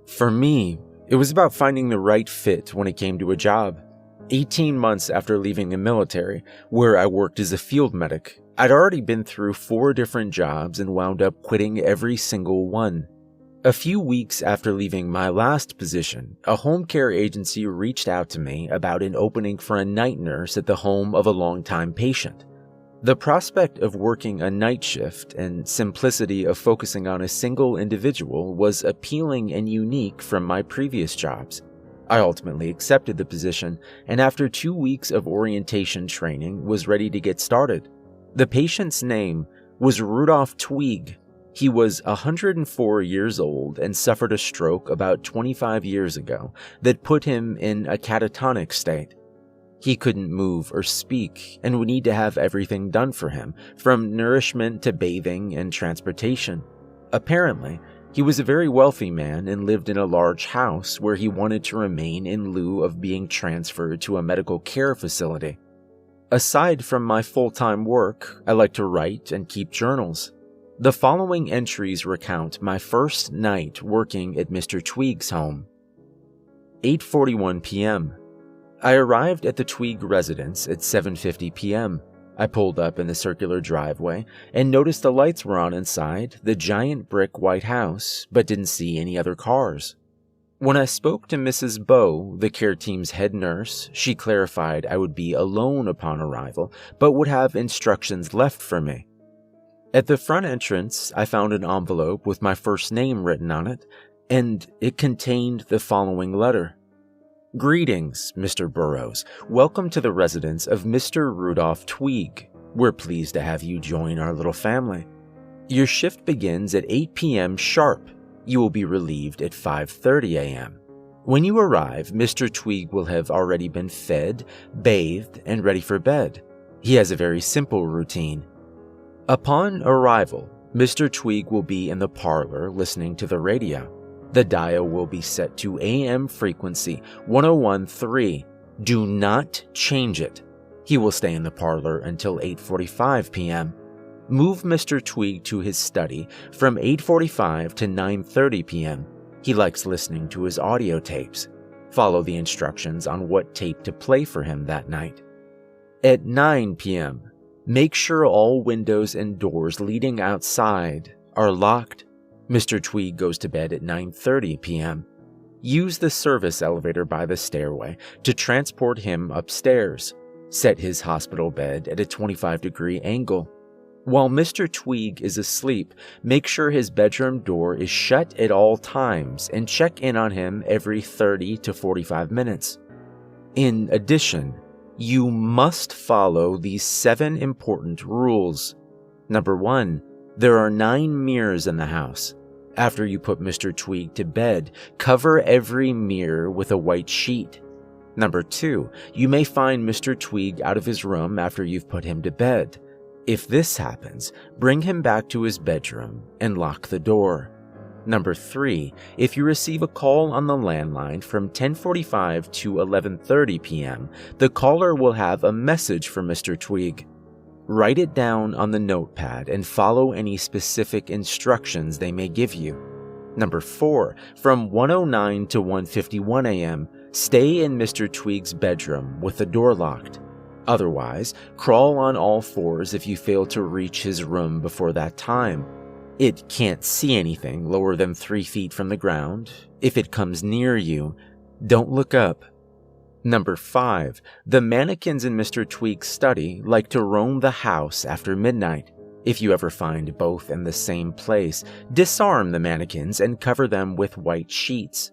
For me, it was about finding the right fit when it came to a job. 18 months after leaving the military, where I worked as a field medic, I'd already been through 4 different jobs and wound up quitting every single one. A few weeks after leaving my last position, a home care agency reached out to me about an opening for a night nurse at the home of a longtime patient. The prospect of working a night shift and simplicity of focusing on a single individual was appealing and unique from my previous jobs. I ultimately accepted the position, and after 2 weeks of orientation training was ready to get started. The patient's name was Rudolph Tweague. He was 104 years old and suffered a stroke about 25 years ago that put him in a catatonic state. He couldn't move or speak and would need to have everything done for him, from nourishment to bathing and transportation. Apparently, he was a very wealthy man and lived in a large house where he wanted to remain in lieu of being transferred to a medical care facility. Aside from my full-time work, I like to write and keep journals. The following entries recount my first night working at Mr. Tweague's home. 8:41 p.m. I arrived at the Tweague residence at 7:50 p.m. I pulled up in the circular driveway and noticed the lights were on inside the giant brick white house, but didn't see any other cars. When I spoke to Mrs. Bowe, the care team's head nurse, she clarified I would be alone upon arrival, but would have instructions left for me. At the front entrance, I found an envelope with my first name written on it, and it contained the following letter. Greetings, Mr. Burroughs. Welcome to the residence of Mr. Rudolph Tweague. We're pleased to have you join our little family. Your shift begins at 8 p.m. sharp. You will be relieved at 5:30 a.m. When you arrive, Mr. Tweague will have already been fed, bathed, and ready for bed. He has a very simple routine. Upon arrival, Mr. Tweague will be in the parlor listening to the radio. The dial will be set to AM frequency 101.3. Do not change it. He will stay in the parlor until 8:45 p.m. Move Mr. Tweague to his study from 8:45 to 9:30 p.m. He likes listening to his audio tapes. Follow the instructions on what tape to play for him that night. At 9 p.m., make sure all windows and doors leading outside are locked. Mr. Tweague goes to bed at 9:30 p.m. Use the service elevator by the stairway to transport him upstairs. Set his hospital bed at a 25-degree angle. While Mr. Tweague is asleep, make sure his bedroom door is shut at all times and check in on him every 30 to 45 minutes. In addition, you must follow these 7 important rules. Number 1. There are 9 mirrors in the house. After you put Mr. Tweague to bed, cover every mirror with a white sheet. Number 2. You may find Mr. Tweague out of his room after you've put him to bed. If this happens, bring him back to his bedroom and lock the door. Number 3. If you receive a call on the landline from 10:45 to 11:30 p.m., the caller will have a message for Mr. Tweague. Write it down on the notepad and follow any specific instructions they may give you. Number 4. From 1:09 to 1:51 a.m., stay in Mr. Tweague's bedroom with the door locked. Otherwise, crawl on all fours if you fail to reach his room before that time. It can't see anything lower than 3 feet from the ground. If it comes near you, don't look up. Number 5. The mannequins in Mr. Tweague's study like to roam the house after midnight. If you ever find both in the same place, disarm the mannequins and cover them with white sheets.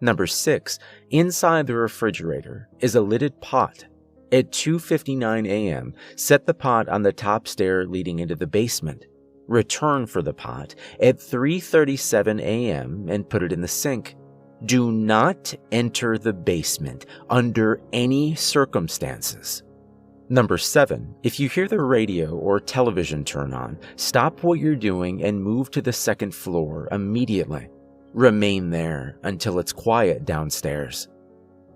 Number 6. Inside the refrigerator is a lidded pot. At 2:59 a.m., set the pot on the top stair leading into the basement. Return for the pot at 3:37 a.m. and put it in the sink. Do not enter the basement under any circumstances. Number 7. If you hear the radio or television turn on, stop what you're doing and move to the second floor immediately. Remain there until it's quiet downstairs.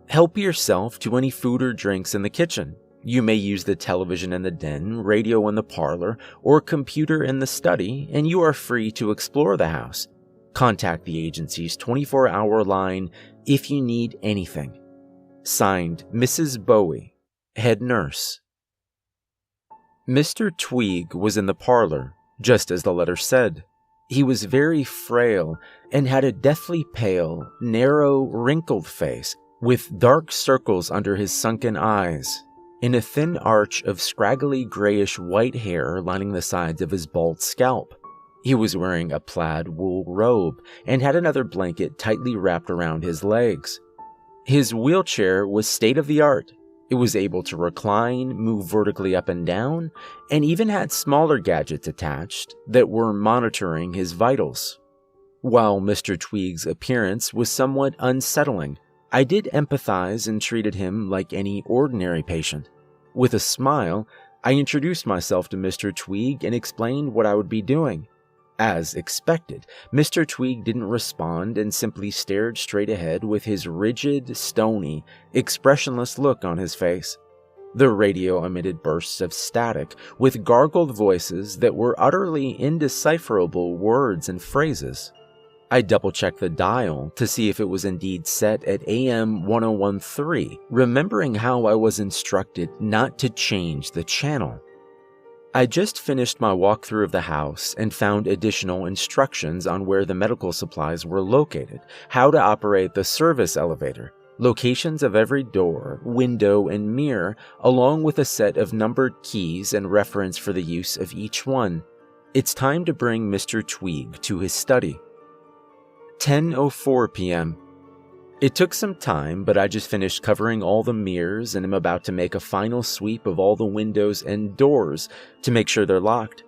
Help yourself to any food or drinks in the kitchen. You may use the television in the den, radio in the parlor, or computer in the study, and you are free to explore the house. Contact the agency's 24-hour line if you need anything. Signed, Mrs. Bowie, head nurse. Mr. Tweague was in the parlor, just as the letter said. He was very frail and had a deathly pale, narrow, wrinkled face with dark circles under his sunken eyes, and a thin arch of scraggly grayish-white hair lining the sides of his bald scalp. He was wearing a plaid wool robe and had another blanket tightly wrapped around his legs. His wheelchair was state-of-the-art. It was able to recline, move vertically up and down, and even had smaller gadgets attached that were monitoring his vitals. While Mr. Tweague's appearance was somewhat unsettling, I did empathize and treated him like any ordinary patient. With a smile, I introduced myself to Mr. Tweague and explained what I would be doing. As expected, Mr. Tweague didn't respond and simply stared straight ahead with his rigid, stony, expressionless look on his face. The radio emitted bursts of static with gargled voices that were utterly indecipherable words and phrases. I double-checked the dial to see if it was indeed set at AM 1013, remembering how I was instructed not to change the channel. I just finished my walkthrough of the house and found additional instructions on where the medical supplies were located, how to operate the service elevator, locations of every door, window, and mirror, along with a set of numbered keys and reference for the use of each one. It's time to bring Mr. Tweague to his study. 10:04 p.m. It took some time, but I just finished covering all the mirrors and am about to make a final sweep of all the windows and doors to make sure they're locked.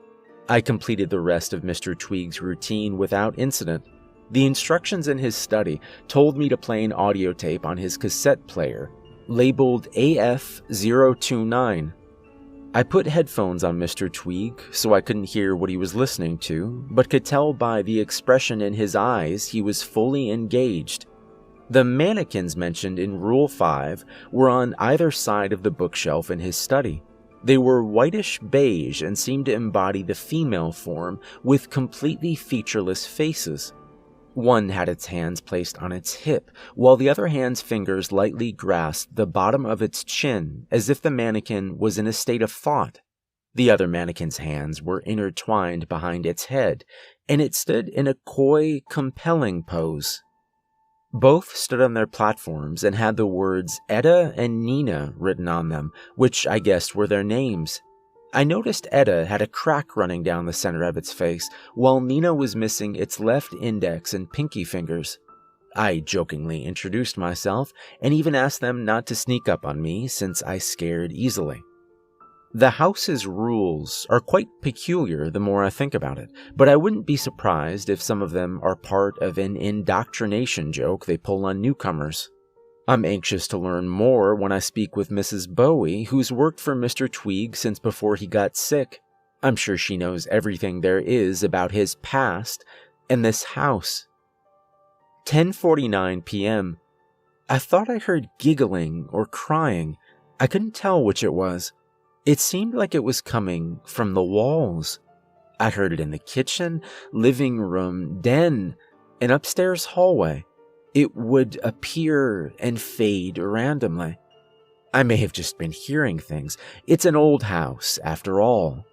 I completed the rest of Mr. Tweague's routine without incident. The instructions in his study told me to play an audio tape on his cassette player, labeled AF029. I put headphones on Mr. Tweague so I couldn't hear what he was listening to, but could tell by the expression in his eyes he was fully engaged. The mannequins mentioned in Rule 5 were on either side of the bookshelf in his study. They were whitish beige and seemed to embody the female form with completely featureless faces. One had its hands placed on its hip, while the other hand's fingers lightly grasped the bottom of its chin as if the mannequin was in a state of thought. The other mannequin's hands were intertwined behind its head, and it stood in a coy, compelling pose. Both stood on their platforms and had the words Etta and Nina written on them, which I guessed were their names. I noticed Etta had a crack running down the center of its face, while Nina was missing its left index and pinky fingers. I jokingly introduced myself and even asked them not to sneak up on me since I scared easily. The house's rules are quite peculiar the more I think about it, but I wouldn't be surprised if some of them are part of an indoctrination joke they pull on newcomers. I'm anxious to learn more when I speak with Mrs. Bowie, who's worked for Mr. Tweague since before he got sick. I'm sure she knows everything there is about his past and this house. 10:49 p.m. I thought I heard giggling or crying. I couldn't tell which it was. It seemed like it was coming from the walls. I heard it in the kitchen, living room, den, and upstairs hallway. It would appear and fade randomly. I may have just been hearing things. It's an old house, after all.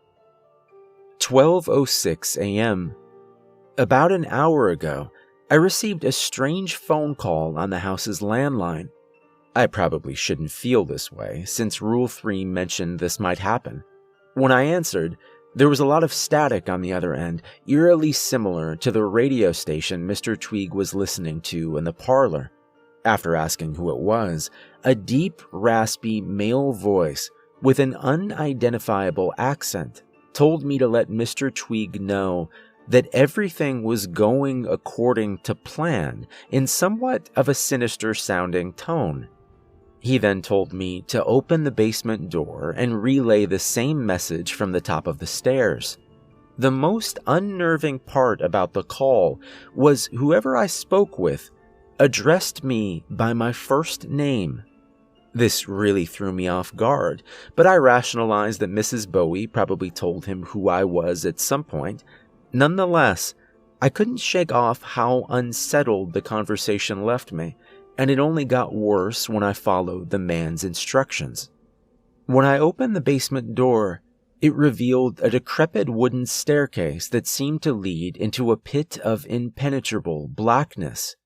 12:06 a.m. About an hour ago, I received a strange phone call on the house's landline. I probably shouldn't feel this way, since Rule 3 mentioned this might happen. When I answered, there was a lot of static on the other end, eerily similar to the radio station Mr. Tweague was listening to in the parlor. After asking who it was, a deep, raspy male voice with an unidentifiable accent told me to let Mr. Tweague know that everything was going according to plan in somewhat of a sinister-sounding tone. He then told me to open the basement door and relay the same message from the top of the stairs. The most unnerving part about the call was whoever I spoke with addressed me by my first name. This really threw me off guard, but I rationalized that Mrs. Bowie probably told him who I was at some point. Nonetheless, I couldn't shake off how unsettled the conversation left me, and it only got worse when I followed the man's instructions. When I opened the basement door, it revealed a decrepit wooden staircase that seemed to lead into a pit of impenetrable blackness.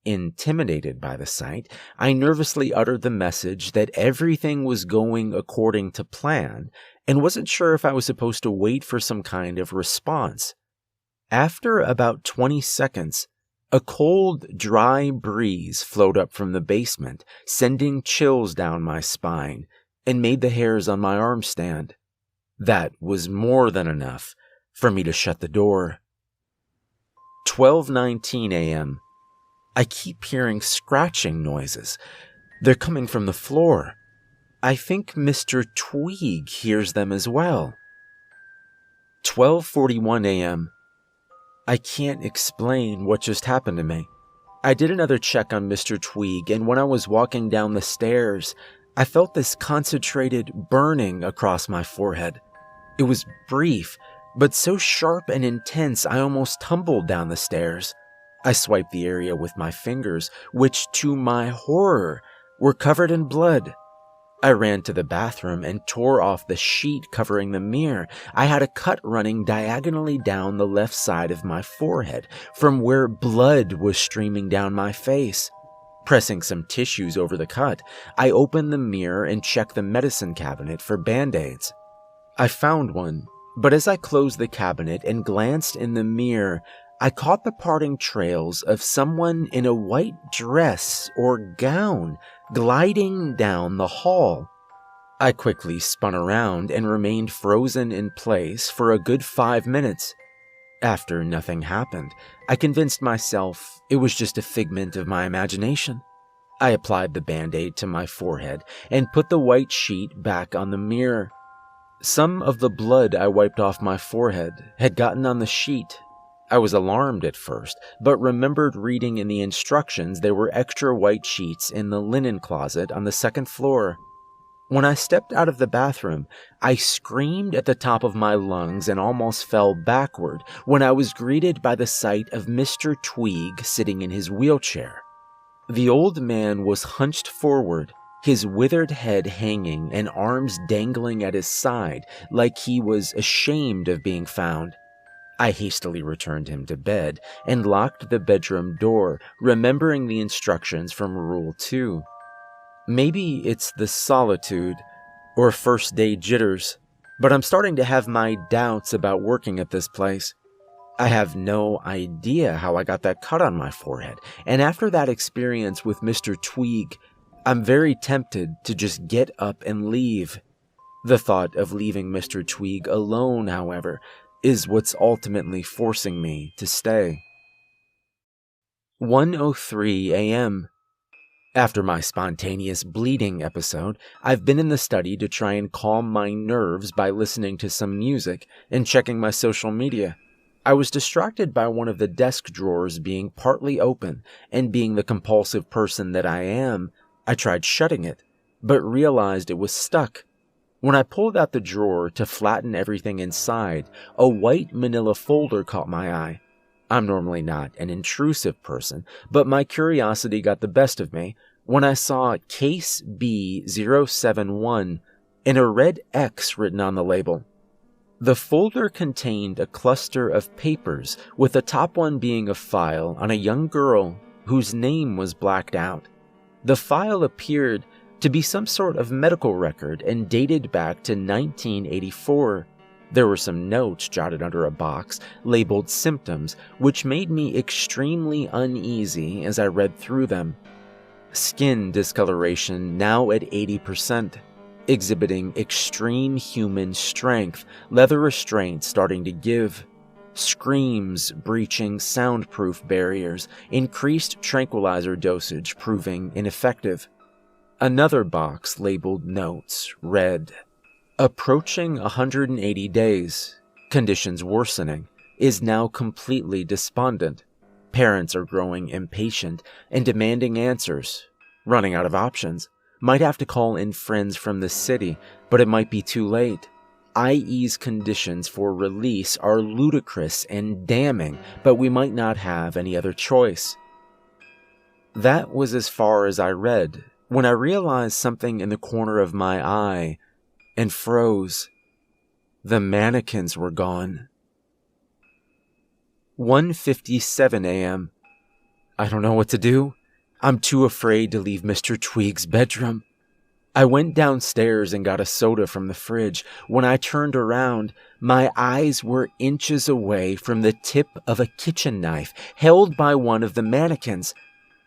Intimidated by the sight, I nervously uttered the message that everything was going according to plan and wasn't sure if I was supposed to wait for some kind of response. After about 20 seconds, a cold, dry breeze flowed up from the basement, sending chills down my spine and made the hairs on my arms stand. That was more than enough for me to shut the door. 12:19 a.m. I keep hearing scratching noises. They're coming from the floor. I think Mr. Tweague hears them as well. 12:41 a.m. I can't explain what just happened to me. I did another check on Mr. Tweague, and when I was walking down the stairs, I felt this concentrated burning across my forehead. It was brief, but so sharp and intense I almost tumbled down the stairs. I swiped the area with my fingers, which, to my horror, were covered in blood. I ran to the bathroom and tore off the sheet covering the mirror. I had a cut running diagonally down the left side of my forehead, from where blood was streaming down my face. Pressing some tissues over the cut, I opened the mirror and checked the medicine cabinet for Band-Aids. I found one, but as I closed the cabinet and glanced in the mirror, I caught the parting trails of someone in a white dress or gown gliding down the hall. I quickly spun around and remained frozen in place for a good 5 minutes. After nothing happened, I convinced myself it was just a figment of my imagination. I applied the Band-Aid to my forehead and put the white sheet back on the mirror. Some of the blood I wiped off my forehead had gotten on the sheet. I was alarmed at first, but remembered reading in the instructions there were extra white sheets in the linen closet on the second floor. When I stepped out of the bathroom, I screamed at the top of my lungs and almost fell backward when I was greeted by the sight of Mr. Tweague sitting in his wheelchair. The old man was hunched forward, his withered head hanging and arms dangling at his side like he was ashamed of being found. I hastily returned him to bed and locked the bedroom door, remembering the instructions from Rule 2. Maybe it's the solitude or first day jitters, but I'm starting to have my doubts about working at this place. I have no idea how I got that cut on my forehead, and after that experience with Mr. Tweague, I'm very tempted to just get up and leave. The thought of leaving Mr. Tweague alone, however, is what's ultimately forcing me to stay. 1:03 a.m. After my spontaneous bleeding episode, I've been in the study to try and calm my nerves by listening to some music and checking my social media. I was distracted by one of the desk drawers being partly open, and being the compulsive person that I am, I tried shutting it, but realized it was stuck. When I pulled out the drawer to flatten everything inside, a white manila folder caught my eye. I'm normally not an intrusive person, but my curiosity got the best of me when I saw Case B071 and a red X written on the label. The folder contained a cluster of papers, with the top one being a file on a young girl whose name was blacked out. The file appeared to be some sort of medical record and dated back to 1984. There were some notes jotted under a box labeled symptoms, which made me extremely uneasy as I read through them. Skin discoloration now at 80%, exhibiting extreme human strength, leather restraints starting to give, screams breaching soundproof barriers, increased tranquilizer dosage proving ineffective. Another box labeled notes read, approaching 180 days, conditions worsening, is now completely despondent. Parents are growing impatient and demanding answers, running out of options. Might have to call in friends from the city, but it might be too late. IE's conditions for release are ludicrous and damning, but we might not have any other choice. That was as far as I read, when I realized something in the corner of my eye and froze. The mannequins were gone. 1:57 a.m. I don't know what to do. I'm too afraid to leave Mr. Tweague's bedroom. I went downstairs and got a soda from the fridge. When I turned around, my eyes were inches away from the tip of a kitchen knife held by one of the mannequins.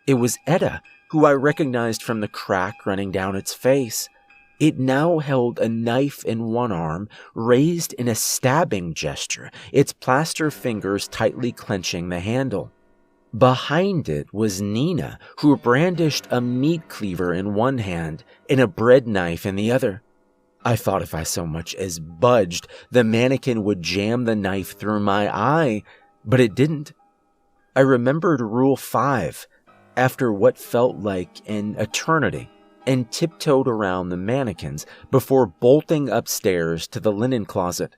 It was Etta, who I recognized from the crack running down its face. It now held a knife in one arm, raised in a stabbing gesture, its plaster fingers tightly clenching the handle. Behind it was Nina, who brandished a meat cleaver in one hand and a bread knife in the other. I thought if I so much as budged, the mannequin would jam the knife through my eye, but it didn't. I remembered Rule 5 after what felt like an eternity, and tiptoed around the mannequins before bolting upstairs to the linen closet.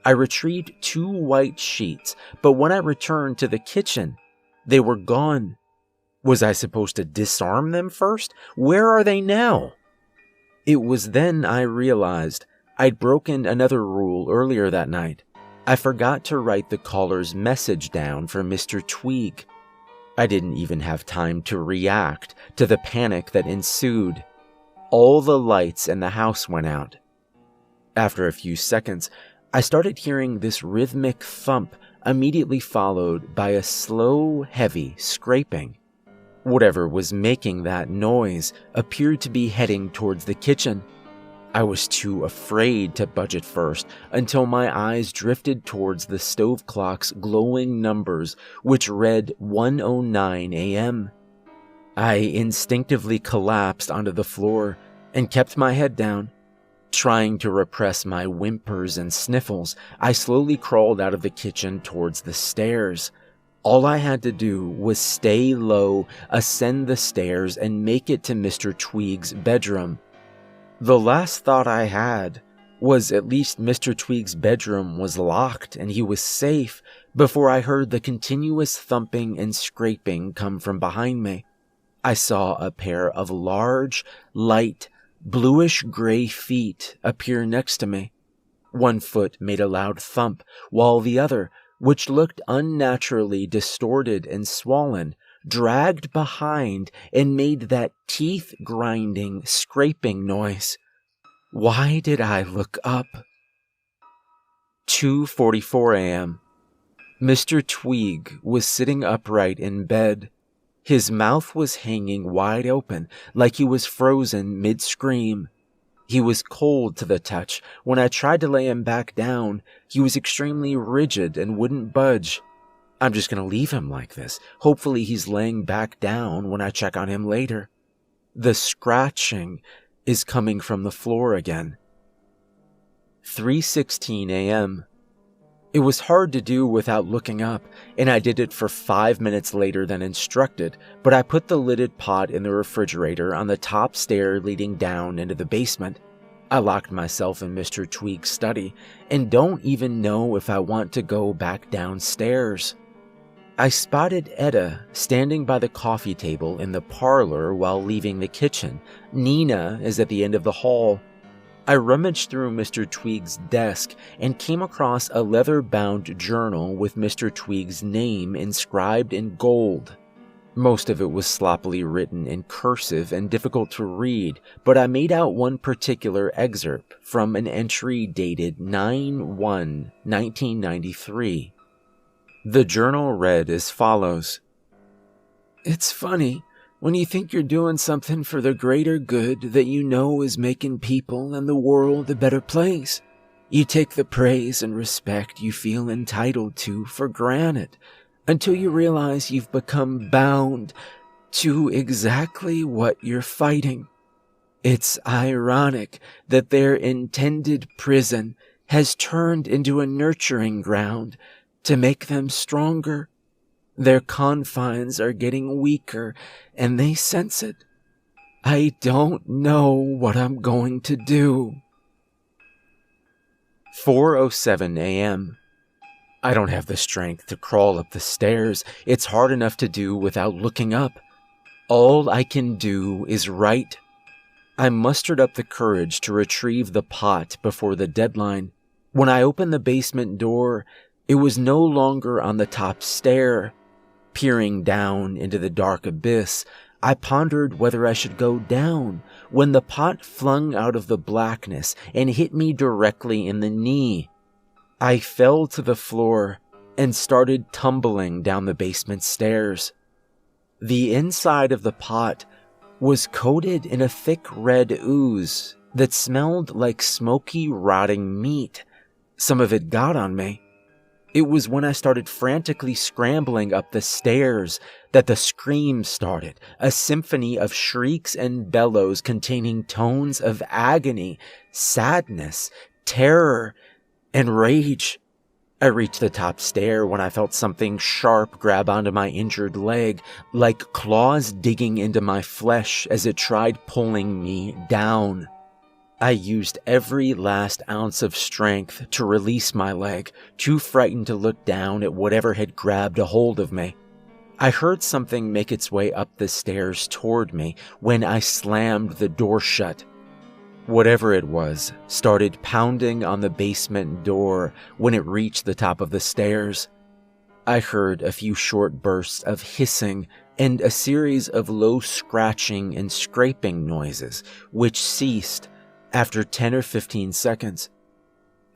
I retrieved 2 white sheets, but when I returned to the kitchen, they were gone. Was I supposed to disarm them first? Where are they now? It was then I realized I'd broken another rule earlier that night. I forgot to write the caller's message down for Mr. Tweague. I didn't even have time to react to the panic that ensued. All the lights in the house went out. After a few seconds, I started hearing this rhythmic thump, immediately followed by a slow, heavy scraping. Whatever was making that noise appeared to be heading towards the kitchen. I was too afraid to budge at first until my eyes drifted towards the stove clock's glowing numbers, which read 1:09 a.m. I instinctively collapsed onto the floor and kept my head down. Trying to repress my whimpers and sniffles, I slowly crawled out of the kitchen towards the stairs. All I had to do was stay low, ascend the stairs, and make it to Mr. Tweague's bedroom. The last thought I had was at least Mr. Tweague's bedroom was locked and he was safe before I heard the continuous thumping and scraping come from behind me. I saw a pair of large, light, bluish-gray feet appear next to me. One foot made a loud thump, while the other, which looked unnaturally distorted and swollen, dragged behind and made that teeth-grinding, scraping noise. Why did I look up? 2:44 a.m. Mr. Tweague was sitting upright in bed. His mouth was hanging wide open, like he was frozen mid-scream. He was cold to the touch. When I tried to lay him back down, he was extremely rigid and wouldn't budge. I'm just going to leave him like this. Hopefully he's laying back down when I check on him later. The scratching is coming from the floor again. 3:16 a.m. It was hard to do without looking up, and I did it for 5 minutes later than instructed, but I put the lidded pot in the refrigerator on the top stair leading down into the basement. I locked myself in Mr. Tweague's study, and don't even know if I want to go back downstairs. I spotted Etta standing by the coffee table in the parlor while leaving the kitchen. Nina is at the end of the hall. I rummaged through Mr. Tweague's desk and came across a leather-bound journal with Mr. Tweague's name inscribed in gold. Most of it was sloppily written in cursive and difficult to read, but I made out one particular excerpt from an entry dated 9/1/1993. The journal read as follows. "It's funny, when you think you're doing something for the greater good that you know is making people and the world a better place, you take the praise and respect you feel entitled to for granted until you realize you've become bound to exactly what you're fighting. It's ironic that their intended prison has turned into a nurturing ground to make them stronger. Their confines are getting weaker, and they sense it. I don't know what I'm going to do." 4:07 a.m. I don't have the strength to crawl up the stairs. It's hard enough to do without looking up. All I can do is write. I mustered up the courage to retrieve the pot before the deadline. When I opened the basement door, it was no longer on the top stair. Peering down into the dark abyss, I pondered whether I should go down when the pot flung out of the blackness and hit me directly in the knee. I fell to the floor and started tumbling down the basement stairs. The inside of the pot was coated in a thick red ooze that smelled like smoky, rotting meat. Some of it got on me. It was when I started frantically scrambling up the stairs that the scream started, a symphony of shrieks and bellows containing tones of agony, sadness, terror, and rage. I reached the top stair when I felt something sharp grab onto my injured leg, like claws digging into my flesh as it tried pulling me down. I used every last ounce of strength to release my leg, too frightened to look down at whatever had grabbed a hold of me. I heard something make its way up the stairs toward me when I slammed the door shut. Whatever it was started pounding on the basement door when it reached the top of the stairs. I heard a few short bursts of hissing and a series of low scratching and scraping noises, which ceased after 10 or 15 seconds.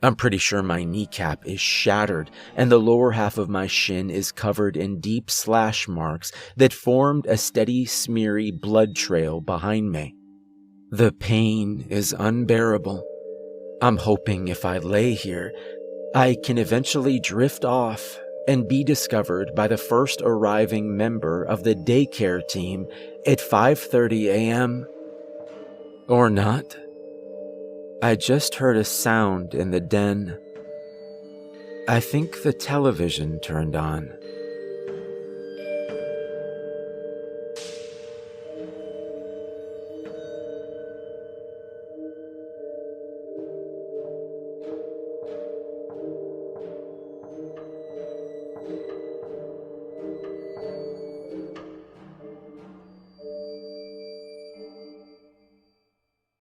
I'm pretty sure my kneecap is shattered and the lower half of my shin is covered in deep slash marks that formed a steady, smeary blood trail behind me. The pain is unbearable. I'm hoping if I lay here, I can eventually drift off and be discovered by the first arriving member of the daycare team at 5:30 a.m. Or not. I just heard a sound in the den. I think the television turned on.